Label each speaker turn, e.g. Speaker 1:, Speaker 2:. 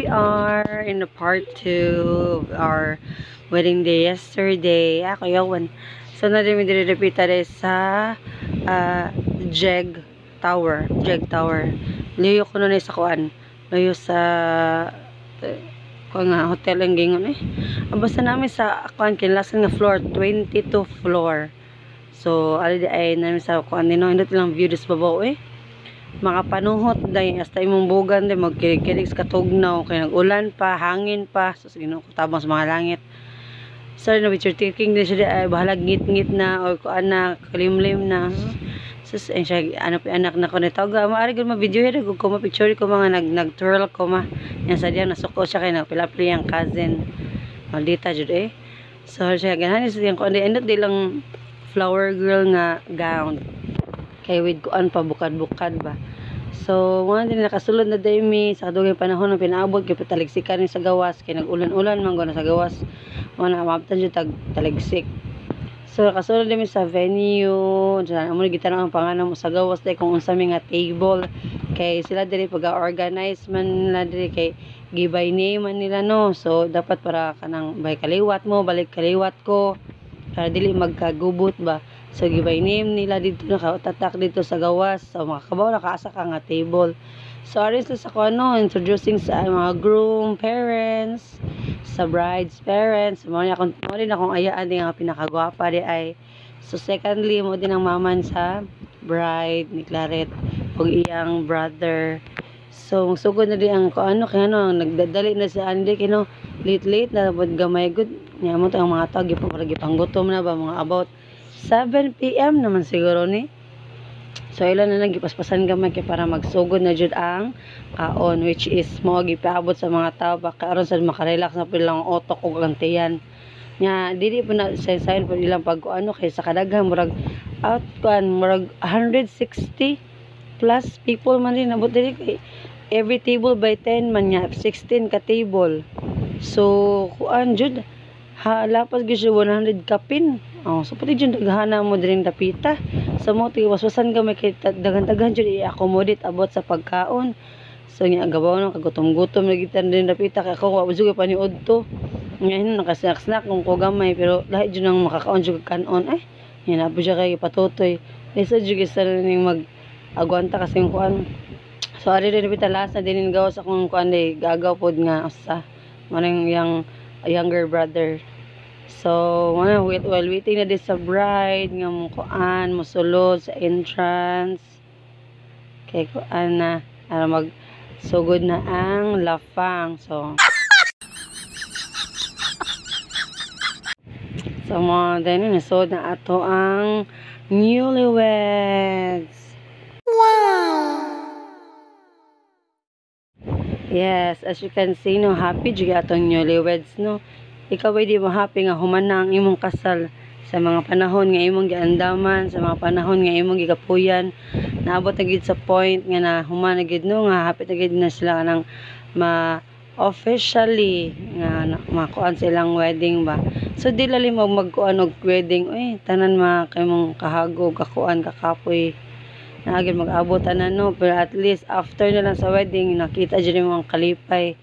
Speaker 1: we are in the part 2 of our wedding day yesterday. Ako yawan. So na din direpita rin sa Jeg Tower. Liyo ko nun sa kuan. Liyo sa nga hotel ang gingon eh. Basta namin sa kuan kinlasan nga floor 22 floor. So ali ay namin sa kuan din no indot lang view dis babaw eh. Mga panuhot dahil hasta imong bugan din magkirig-kirig sa katugnaw kaya nag-ulan pa, hangin pa so Ginoo ko tabang sa mga langit. So no picture taking din siya ay bahalag ngit-ngit na or kuan na kalimlim na. So siya ano pa anak na ko ni tawga maari gud ma-video hira gud ko ma-picture ko mga nag-twirl ko ma. Yan sa diyan nasuko siya kay napilapli ang cousin. Maldita jud eh. So siya ganahan siya ko endot di lang flower girl nga gown. Kay with kuan pa bukad-bukad ba. So mga din nakasulod na daymi sa kadugay panahon ng pinaabot kay pataliksikan ni sa gawas kay nag-ulan-ulan man na sa gawas. Mo na mabtan jud taligsik. So nakasulod dimi sa venue, diyan amo gitanong ang pangalan mo sa gawas day kung unsa mi nga table kay sila diri pag-organize man nila diri kay gibay name man nila no. So dapat para kanang bay kaliwat mo, balik kaliwat ko para dili magkagubot ba. So gibay name nila dito nakatatak dito sa gawas. So makakabaw nakaasa ka nga table. So aris sa kuno introducing sa mga groom parents, sa bride's parents. Mo din akong ayaan din nga pinakagwapa di ay. So secondly mo din ang maman sa bride ni Claret ug iyang brother. So sugod na di ang kuano kay ano nagdadali na sa andi kino late na bud gamay gud nya mo ang mga tao gipanggutom na ba mga about 7 PM naman siguro ni. So ilan na lang gipaspasan gamay kay para magsugod na jud ang kaon which is mo gipaabot sa mga tao baka aron sa makarelax na pilang otok ug antiyan. Nya dili pa na sayon pa ilang pag-ano kay sa kadaghan murag out kuan murag 160 plus people man din abot diri kay every table by 10 man nya 16 ka table. So kuan jud lapas gyud 100 kapin. Oh, so pati dyan daghana mo din dapita. Sa mo tiwaswasan gamay kay daghan-daghan jud i-accommodate abot sa pagkaon. So nya gabaw no kagutom-gutom nagitan din dapita kay ako wa jud paniud to. Ngayon nakasnack kung ko gamay pero lahi jud nang makakaon jud kanon ay. Yan apo siya kay patutoy. Isa jud sa ning mag agwanta kasi yung kuan. So ari din dapita last na din gawas akong kuan day gagaw pod nga usa. Manang yang younger brother. So, while waiting na din sa bride, nga mo kuan, musulod sa entrance. Kay kuan na, magsugod na ang lafang. So, mo, then, nasod na ato ang newlyweds. Wow! Yes, as you can see, no, happy juga atong newlyweds, no. Ikaw ay di mo happy nga human na ang imong kasal sa mga panahon nga imong giandaman, sa mga panahon nga imong gigapuyan. Naabot na gid sa point nga na human na gid no nga happy na gid na sila nang officially nga makuan silang wedding ba. So di lali mo magkuan og wedding, uy tanan kay mong kahagog, kakuan, kakapoy. Naagid mag-abot na no, pero at least after na lang sa wedding nakita jud mo ang kalipay.